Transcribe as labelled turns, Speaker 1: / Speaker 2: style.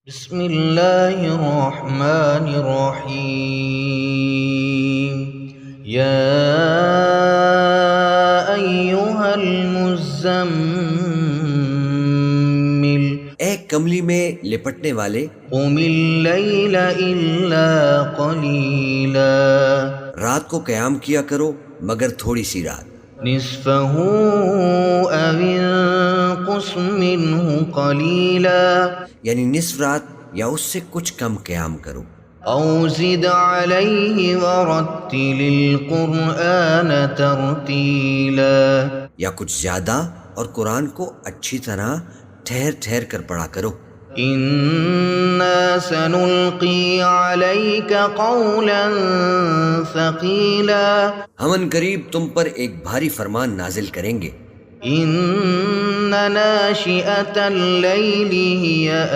Speaker 1: بسم اللہ الرحمن الرحیم یا ایہا المزمل
Speaker 2: اے کملی میں لپٹنے والے،
Speaker 1: قم اللیل الا قلیلا
Speaker 2: رات کو قیام کیا کرو مگر تھوڑی سی رات،
Speaker 1: نصفہ او انقص منہ قلیلا
Speaker 2: یعنی نصف رات یا اس سے کچھ کم قیام کرو،
Speaker 1: او زد علیہ ورتل القرآن ترتیلا
Speaker 2: یا کچھ زیادہ اور قرآن کو اچھی طرح ٹھہر ٹھہر کر پڑھا کرو۔
Speaker 1: انا سنلقی علیک قولا ثقیلا
Speaker 2: ہم ان قریب تم پر ایک بھاری فرمان نازل کریں گے۔
Speaker 1: ان ناشئۃ اللیل ہی